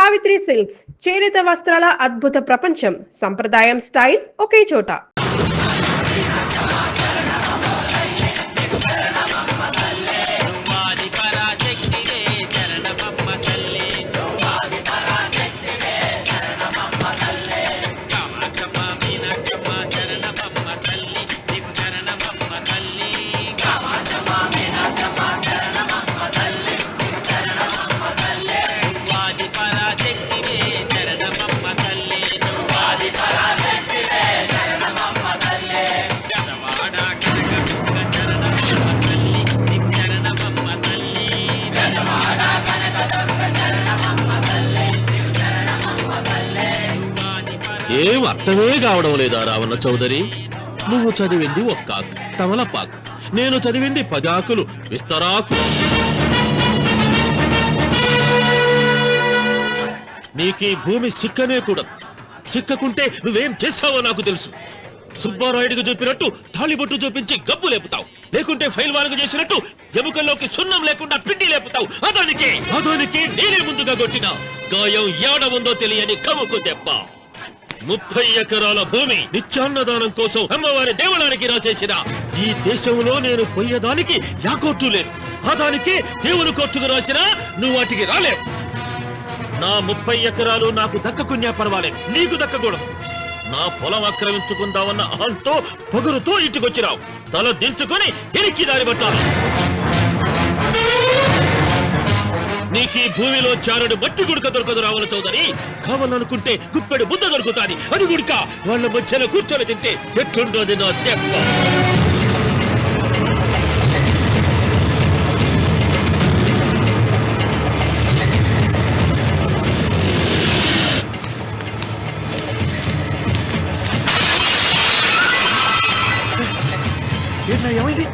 Savitri silks చేనేత వస్త్రాల అద్భుత ప్రపంచం. సంప్రదాయం స్టైల్ ఒకే చోట. ఏం అర్థమే కావడం లేదా రావణ చౌదరి? నువ్వు చదివింది ఒక్క తమలపాకు, నేను చదివింది పదాకులు విస్తరాకు. నీకీ భూమి సిక్కనే కూడదు. సిక్కకుంటే నువ్వేం చేస్తావో నాకు తెలుసు. సుబ్బారాయుడికి చూపినట్టు తాళిబొట్టు చూపించి గబ్బు లేపుతావు, లేకుంటే ఫైల్ వారకు చేసినట్టు ఎముకల్లోకి సున్నం లేకుండా పిండి లేపుతావు. అదానికి నేనే ముందుగా కొట్టిన గాయం ఏడ ఉందో తెలియని కముకు దెబ్బ. 30 ఎకరాల భూమి నిత్యాన్నదానం కోసం అమ్మవారి దేవాలయానికి రాసేసిన ఈ దేశంలో నేను పోయేదానికి యాకోర్టు లేదు. అదానికి దేవుని కోర్టుకు రాసినా నువ్వు వాటికి రాలేవు. నా 30 ఎకరాలు నాకు దక్కకున్నా పర్వాలేదు, నీకు దక్కకూడదు. నా పొలం ఆక్రమించుకుందామన్న అహంతో పొగరుతో ఇంటికొచ్చినావు. తల దించుకొని తిరిగి దారి పట్టాలి. నీకీ భూమిలో చారుడు మట్టి గుడక దొరకదు రావణ చౌదరి. కావాలనుకుంటే గుప్పెడు బుద్ధ దొరుకుతాది. అది గుడక వాళ్ళ మధ్యలో కూర్చొని తింటే ఎట్లుండోది నా దెబ్బ. ఏమైంది?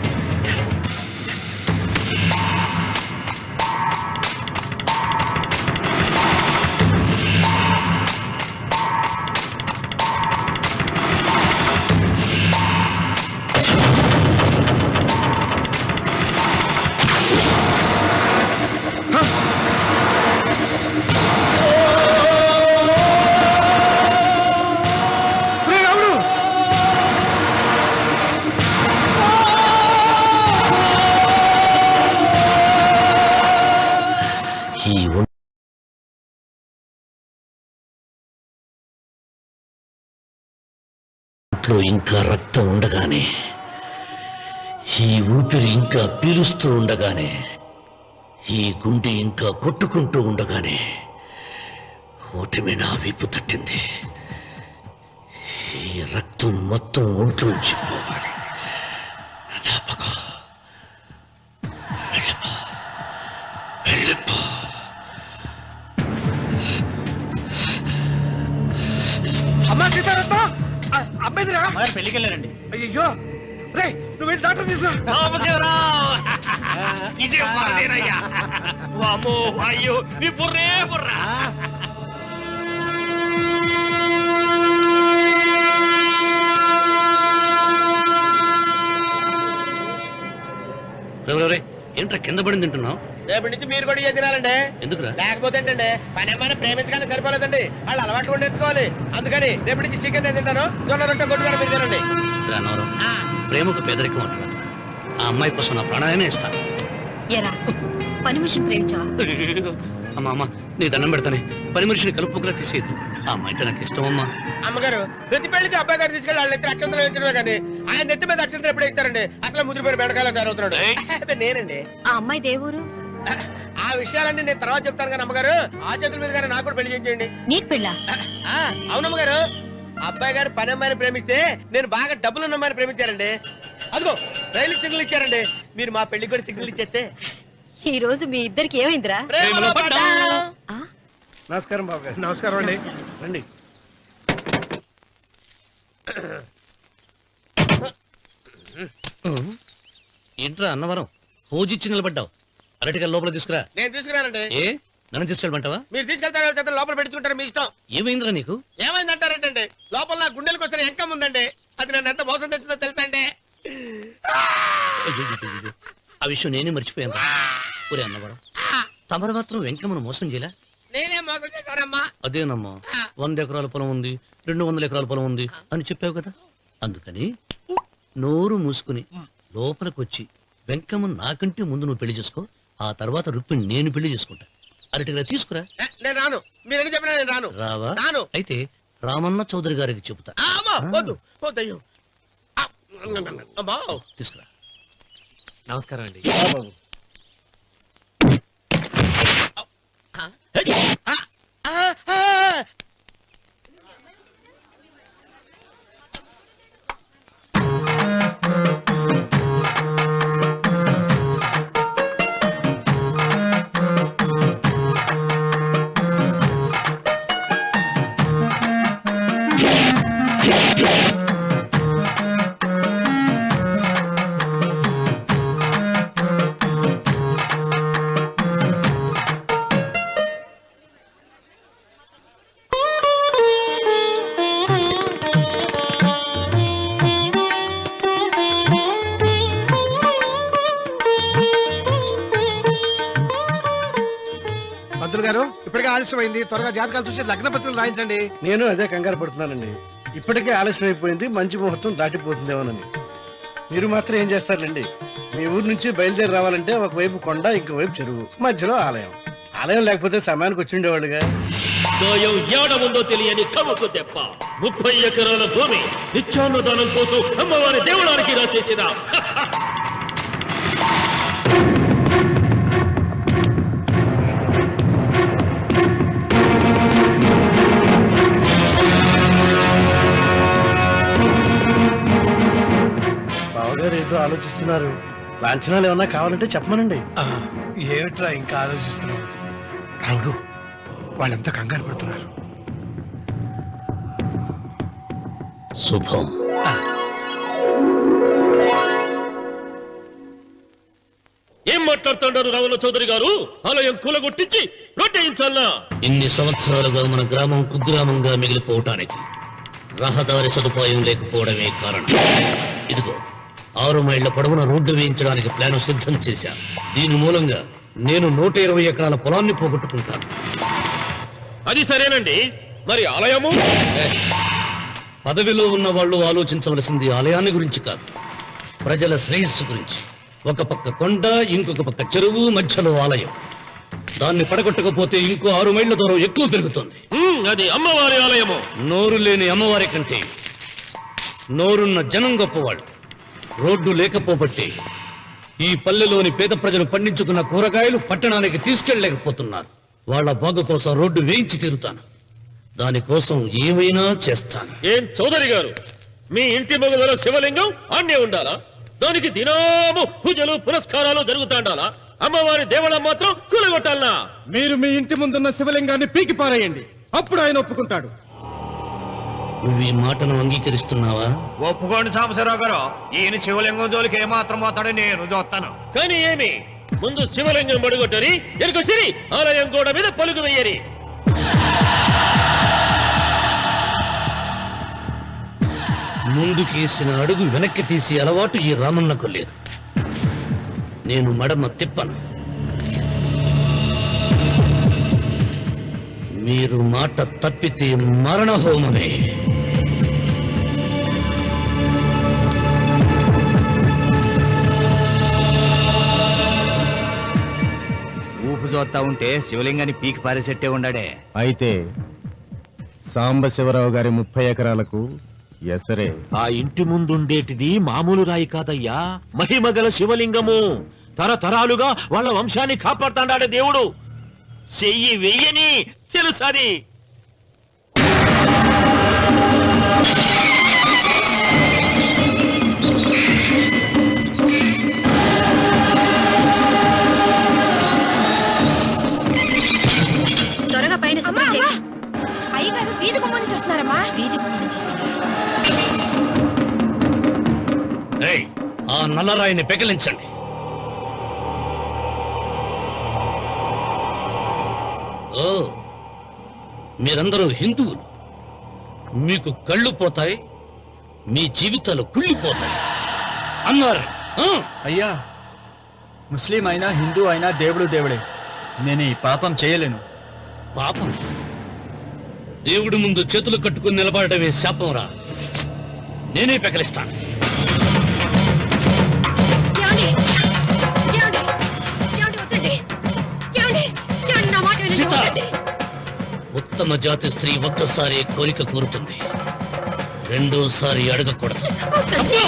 ఇంకా రక్తం ఉండగానే, ఈ ఊపిరి ఇంకా పీలుస్తూ ఉండగానే, ఈ గుండె ఇంకా కొట్టుకుంటూ ఉండగానే ఓటమి నా వీపు తట్టింది. ఈ రక్తం మొత్తం ఒంట్లోంచి పోవాలి. అమ్మా సీతారత్న, అబ్బాయిరా పెళ్లికి వెళ్ళారండి. అయ్యో రే, నువ్వు వెళ్ళి డాక్టర్ తీసుకురా. అయ్యో నీ బుర్రే బుర్రా. ఏంట్రా కింద పడింది తింటున్నావు? రేపటి నుంచి మీరు కూడా తినాలండి. ఎందుకురా? లేకపోతే ఏంటండి, పని అమ్మాయిని ప్రేమించగానే సరిపోలేదండి, వాళ్ళు అలవాట్లు కూడా నేర్చుకోవాలి. అందుకని రేపటి నుంచి చికెన్ నేను తింటాను, జొన్న రొట్టె కొట్టుగా మీరు తినండి. ప్రేమకు పేదరికం అంటారు. ఆ అమ్మాయి కోసం నా ప్రాణాయనే ఇస్తాను. పని మనిషిని ప్రేమించావా? అమ్మా నీ దండం పెడతానే, పని మనిషిని కలుపుకులా తీసేయద్దు. ఆ అమ్మాయి అంటే నాకు ఇష్టం అమ్మా. అమ్మగారు ప్రతి పెళ్లికి అబ్బాయి గారు తీసుకెళ్ళి వాళ్ళ ఎత్తి అక్షంతలు వేయించడమే కానీ ఆయన నెత్తి మీద అక్షంతలు ఎప్పుడు ఇస్తారండి? అసలు ముదిరిపోయిన బెడకాయలో తయారవుతున్నాడు. నేనండి. ఆ అమ్మాయి దేవురు. ఆ విషయాలన్నీ నేను తర్వాత చెప్తాను కానీ అమ్మగారు, ఆ చేతుల మీద కానీ నాకు కూడా పెళ్లి చేయండి. నీకు పెళ్ళా? అవునమ్మగారు, అబ్బాయి గారు పని అమ్మాయిని ప్రేమిస్తే నేను బాగా డబ్బులున్న అమ్మాయిని ప్రేమించారండి. అదిగో రైలు సిగ్నల్ ఇచ్చారండి. మీరు మా పెళ్లికి కూడా సిగ్నల్ ఇచ్చేస్తే. ఈ రోజు మీ ఇద్దరికి ఏమైందిరా? నమస్కారం బాబు గారు. నమస్కారం అండి. రండి. ఏంట్రా అన్నవరం పూజిచ్చి నిలబడ్డావు? అరటికల్ లోపల తీసుకురా. నేను తీసుకురానండి. ఏ నన్ను తీసుకెళ్ళమంటావా? మీరు తీసుకెళ్తారు, లోపల పెట్టుకుంటారు, మీ ఇష్టం. ఏమైందిరా నీకు? ఏమైందంటారేంటండి? లోపల నా గుండెలకు వచ్చిన ఎంకం ఉందండి. అది నన్ను ఎంత మోసం తెచ్చిందో తెలుసా అండి? ఆ విషయం నేనే మర్చిపోయాను. ఒరే అన్నవరం, తమరు మాత్రం వెంకమ్మను మోసం చేయలే? నేనే మోసం చేశానమ్మా. అదేనమ్మా 100 ఎకరాల పొలం ఉంది, 200 ఎకరాల పొలం ఉంది అని చెప్పావు కదా, అందుకని నోరు మూసుకుని లోపలికి వచ్చి వెంకమ్మ నాకంటే ముందు నువ్వు పెళ్లి చేసుకో, ఆ తర్వాత రుక్మిణి నేను పెళ్లి చేసుకుంటా. అరటిగా తీసుకురా. నేను రాను, మీరని చెప్పినా నేను రాను. రావా? రాను. అయితే రామన్న చౌదరి గారికి చెబుతా. అమ్మా, వద్దు వద్దయ్యో. అమ్మా, తీసుకురా. నమస్కారం అండి. పంతులు గారు, ఇప్పటికే ఆలస్యమైంది. త్వరగా జాతకాలు చూసి లగ్న పత్రికలు రాయించండి. నేను అదే కంగారు పడుతున్నానండి. ఇప్పటికే ఆలస్యం అయిపోయింది, మంచి ముహూర్తం దాటిపోతుందేమోనని. మీరు మాత్రం ఏం చేస్తారండి? మీ ఊరు నుంచి బయలుదేరి రావాలంటే ఒకవైపు కొండ, ఇంకోవైపు చెరువు, మధ్యలో ఆలయం. ఆలయం లేకపోతే సమయానికి వచ్చి ఉండేవాడుగా. గాయం ఏడ ఉందో తెలియని కవుకు దెబ్బ. 30 ఎకరాల భూమి నిత్యాన్నదానం కోసం అమ్మవారి దేవుడానికి రాసేసిన బావగారు ఏదో ఆలోచిస్తున్నారు. లాంఛనాలు ఏమన్నా కావాలంటే చెప్పమనండి. ఏమిట్రా ఇంకా ఆలోచిస్తున్నావు? రావుడు, వాళ్ళంతా కంగారు పడుతున్నారు. శుభం. ఏం మాట్లాడుతున్నారు రావణ చౌదరి గారు? ఆలయం కూలగొట్టించి రొట్టేయించాలా? ఇన్ని సంవత్సరాలుగా మన గ్రామం కుగ్రామంగా మిగిలిపోవటానికి రహదారి సదుపాయం లేకపోవడమే కారణం. ఇదిగో 6 మైళ్ల పొడవున రోడ్డు వేయించడానికి ప్లాన్ సిద్ధం చేశాను. దీని మూలంగా నేను 120 ఎకరాల పొలాన్ని పోగొట్టుకుంటాను. అది సరేనండి, మరి ఆలయము? పదవిలో ఉన్న వాళ్ళు ఆలోచించవలసింది ఆలయాన్ని గురించి కాదు, ప్రజల శ్రేయస్సు గురించి. ఒక పక్క కొండ, ఇంకొక పక్క చెరువు, మధ్యలో ఆలయం. దాన్ని పడగొట్టకపోతే ఇంకో 6 మైళ్ల దూరం ఎక్కువ పెరుగుతుంది. అది అమ్మవారి ఆలయము. నోరు లేని అమ్మవారి కంటే నోరున్న జనం గొప్పవాళ్ళు. రోడ్డు లేకపోబట్టి ఈ పల్లెలోని పేద ప్రజలు పండించుకున్న కూరగాయలు పట్టణానికి తీసుకెళ్లలేకపోతున్నారు. వాళ్ళ బాగు కోసం రోడ్డు వేయించి తీరుతాను. దానికోసం ఏమైనా చేస్తాను. ఏం చౌదరి గారు, మీ ఇంటి మొగల శివలింగం ఆన్నే ఉండాలా? దానికి దినాము పూజలు పురస్కారాలు జరుగుతాండాలా? అమ్మవారి దేవళం మాత్రం కూలగొట్టాలనా? మీరు మీ ఇంటి ముందున్న శివలింగాన్ని పీకి పారేయండి, అప్పుడు ఆయన ఒప్పుకుంటాడు. నువ్వు ఈ మాటను అంగీకరిస్తున్నావా? ఒప్పుకోండి సాంబశివరావు గారు, ఈయన శివలింగం జోలికి ఏమాత్రం పోతాడో నేను చూస్తాను. కానీ ఏమి, ముందు శివలింగం పడుగొట్టరి, ఎరుకొసిరి ఆలయం గోడ మీద పలుకు వెయ్యరి. ముందుకేసిన అడుగు వెనక్కి తీసి అలవాటు ఈ రామన్నకు లేదు. నేను మడమ తిప్పను. మీరు మాట తప్పితే మరణహోమమే. ఊపు చూస్తా ఉంటే శివలింగాన్ని పీకి పారేసెట్టే ఉండాడే. అయితే సాంబశివరావు గారి 30 ఎకరాలకు ఎసరే. ఆ ఇంటి ముందుండేటిది మామూలు రాయి కాదయ్యా, మహిమగల శివలింగము. తరతరాలుగా వాళ్ళ వంశాన్ని కాపాడుతాడే దేవుడు. చెయ్యి వెయ్యని తెలుసది. త్వరగా పైన శుభ్రం చేయి. అయ్యగారు వీధి గుమ్మం నుంచి వస్తున్నారమ్మా. వీధి గుమ్మం నుంచి వస్తున్నారు. ఏయ్, ఆ నల్లరాయిని పెకిలించండి. ఓ, మీరందరూ హిందువులు. మీకు కళ్ళు పోతాయి, మీ జీవితాలు కుళ్ళిపోతాయి అన్నారు. అయ్యా, ముస్లిం అయినా హిందూ అయినా దేవుడు దేవుడే. నేను ఈ పాపం చేయలేను. పాపం. దేవుడి ముందు చేతులు కట్టుకుని నిలబడటమే శాపం రా. నేనే పెకలిస్తాను. ఏమండి? ఏమండి? ఏమండి వద్దండి. ఏమండి? ఏమండి నా మాట వినండి, సీత! వద్దండి. ఉత్తమ జాతి స్త్రీ ఒక్కసారి కోరిక కోరుతుంది, రెండోసారి అడగకూడదు. వద్దండి.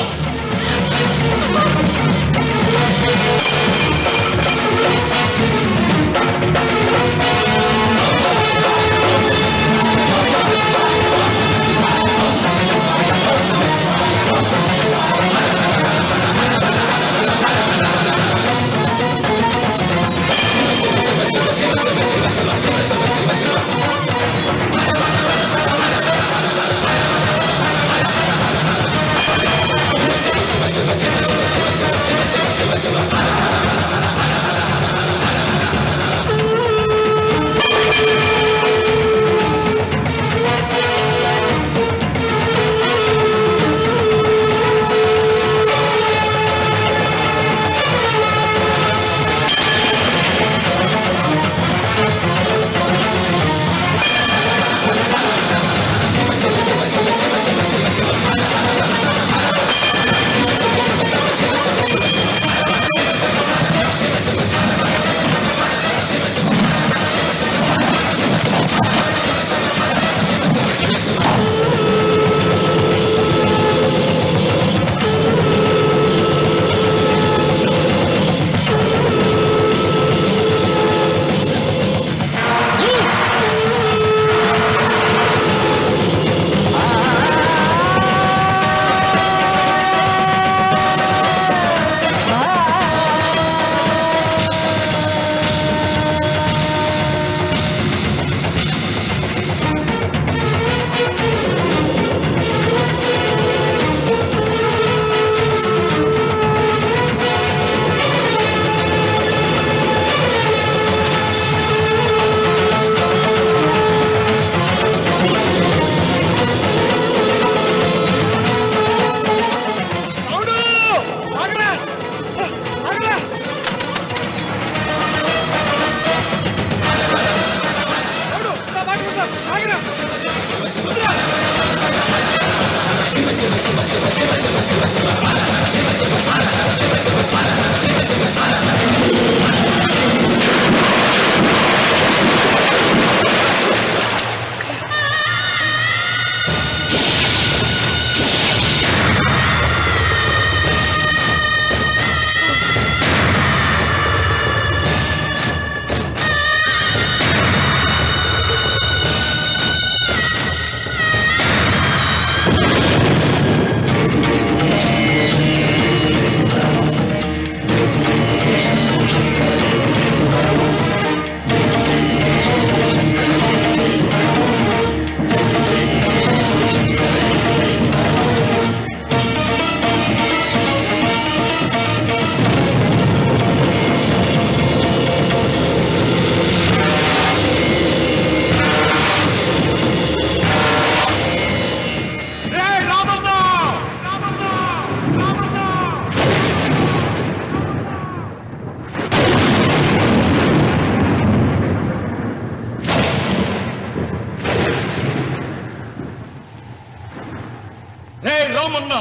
రామన్న,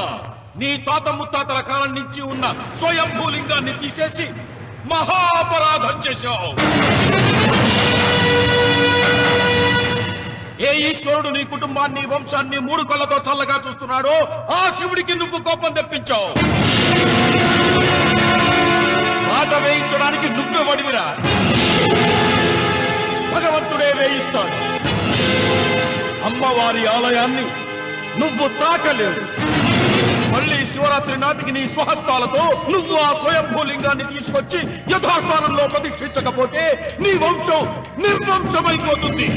నీ తాత ముత్తాతల కాలం నుంచి ఉన్న స్వయంభూలింగాన్ని తీసేసి మహాపరాధం చేశావు. ఏ ఈశ్వరుడు నీ కుటుంబాన్ని వంశాన్ని 3 కళ్ళతో చల్లగా చూస్తున్నాడో ఆ శివుడికి నువ్వు కోపం తెప్పించావు. మాట వేయించడానికి నువ్వే వడివిరా. భగవంతుడే వేయిస్తాడు. అమ్మవారి ఆలయాన్ని నువ్వు తాకలేవు. మళ్ళీ శివరాత్రి నాటికి నీ స్వహస్తాలతో నువ్వు ఆ స్వయంభూలింగాన్ని తీసుకొచ్చి యథాస్థానంలో ప్రతిష్ఠించకపోతే నీ వంశం నిర్వంశమైపోతుంది.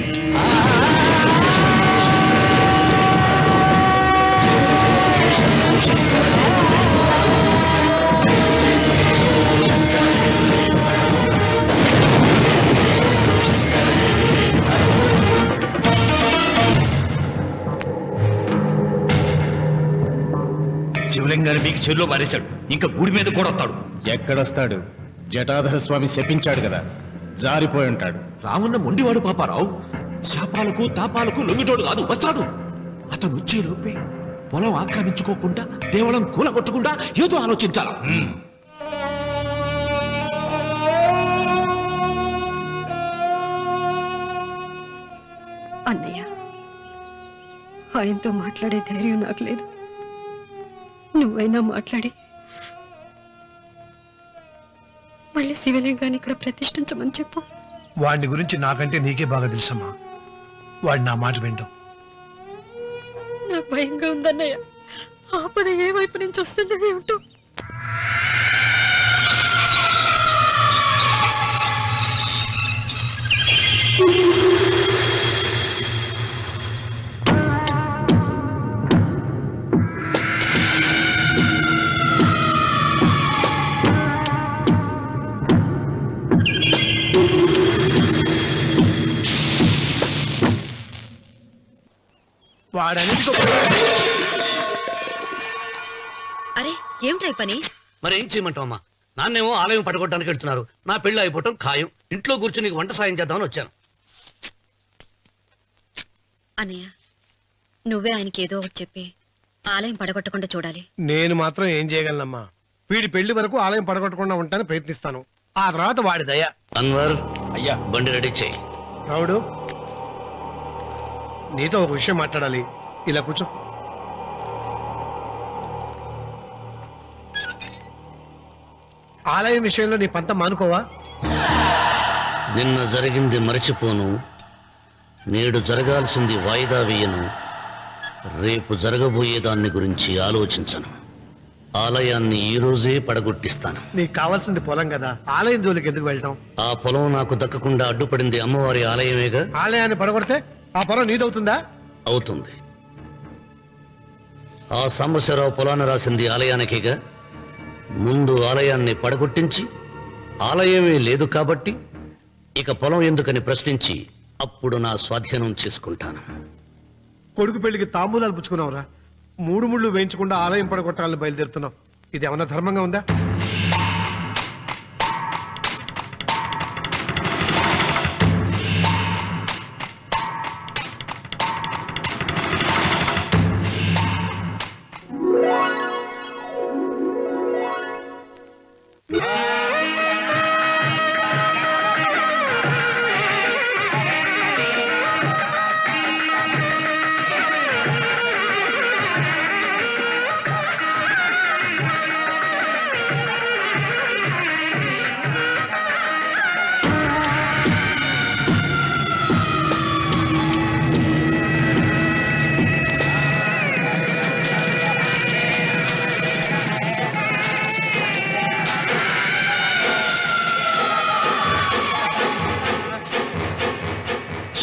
శివలింగాన్ని మీకు చెరులో మారేశాడు. ఇంకా గుడి మీద కూడా వస్తాడు. ఎక్కడొస్తాడు? జటాధర స్వామి శపించాడు కదా, జారిపోయి ఉంటాడు. రామున్న మొండివాడు పాపారావు. శాపాలకు తాపాలకు లొంగిటోడు కాదు, వస్తాడు. అతను వచ్చే లోపే పొలం ఆక్రమించుకోకుండా దేవళం కూలగొట్టకుండా ఏదో ఆలోచించాల. అన్నయ్య, ఆయనతో మాట్లాడే ధైర్యం నాకు లేదు. నువ్వైనా మాట్లాడి మళ్ళీ శివలింగాన్ని ఇక్కడ ప్రతిష్ఠించమని చెప్పు. వాడిని గురించి నాకంటే నీకే బాగా తెలుసమ్మా. వాడు నా మాట వింటాం. నాకు భయంగా ఉందన్నయ్య. ఆపద ఏ వైపు నుంచి వస్తుందో ఏమిటో. వాడన్నిటికీ అరే ఏమిటై పని? మరి ఏం చేయమంటావు అమ్మా? నాన్నేమో ఆలయం పడగొట్టడానికి వెళ్తున్నారు. నా పెళ్లి అయిపోవటం ఖాయం. ఇంట్లో కూర్చుని నీకు వంట సాయం చేద్దామని వచ్చాను. అన్నయ్య, నువ్వే ఆయనకి ఏదో ఒకటి చెప్పి ఆలయం పడగొట్టకుండా చూడాలి. నేను మాత్రం ఏం చేయగలనమ్మా? వీడి పెళ్లి వరకు ఆలయం పడగొట్టకుండా ఉంటానని ప్రయత్నిస్తాను. ఆ తర్వాత వాడి దయ. అన్వర్, అయ్యా, బండి రెడీ చేయి. రావుడు, నీతో ఒక విషయం మాట్లాడాలి. ఇలా కూర్చో. ఆలయం విషయంలో నీ పంతం మానుకోవా? నిన్న జరిగింది మరచిపోను, నేడు జరగాల్సింది వాయిదా వేయను, రేపు జరగబోయే దాన్ని గురించి ఆలోచించను. ఆలయాన్ని ఈ రోజే పడగొట్టిస్తాను. నీకు కావాల్సింది పొలం కదా, ఆలయం జోలికి ఎందుకు వెళ్ళటం? ఆ పొలం నాకు దక్కకుండా అడ్డుపడింది అమ్మవారి ఆలయమేగా. ఆలయాన్ని పడగొడితే ఆ పొలం నీదవుతుందా? అవుతుంది. ఆ సాంబశివరావు పొలాన్ని రాసింది ఆలయానికేగా. ముందు ఆలయాన్ని పడగొట్టించి ఆలయమే లేదు కాబట్టి ఇక పొలం ఎందుకని ప్రశ్నించి అప్పుడు నా స్వాధీనం చేసుకుంటాను. కొడుకు పెళ్లికి తాంబూలాలు పుచ్చుకున్నావురా. 3 ముళ్ళు వేయించకుండా ఆలయం పడగొట్టాలని బయలుదేరుతున్నావు. ఇది ఏమన్నా ధర్మంగా ఉందా?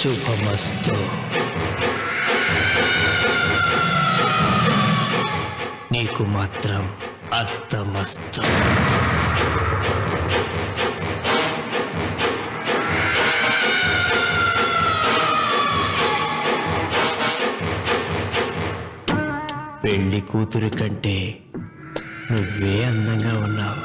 శుభమస్తు. నీకు మాత్రం అస్తమస్తు. పెళ్లి కూతురు కంటే నువ్వే అందంగా ఉన్నావు.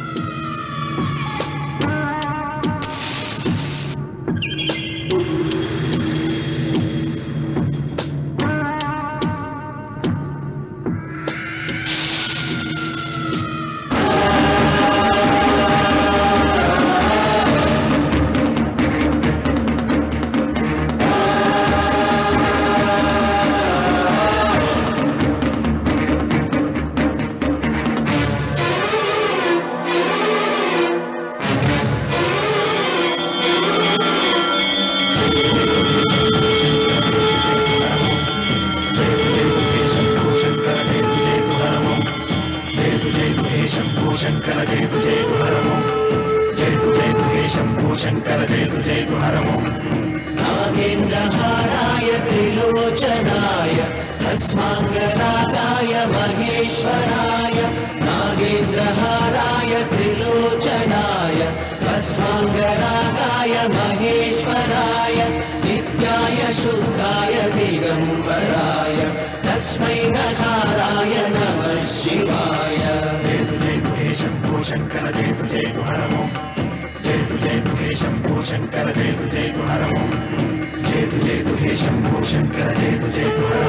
నాగేంద్రహారాయ త్రిలోచనాయ తస్మాంగరాగాయ మహేశ్వరాయ. నాగేంద్రహారాయ త్రిలోచనాయ తస్మాంగరాగాయ మహేశ్వరాయ. నిత్యాయ శుద్ధాయ దిగంబరాయ తస్మై నకారాయ నమః శివాయ. శంభో శంకర జయ జయ హరమో. జయ జయ శంభో శంకర శంకర జయతు జయతు హర ఓం జయతు జయతు హే శంభో శంకర జయతు జయతు హర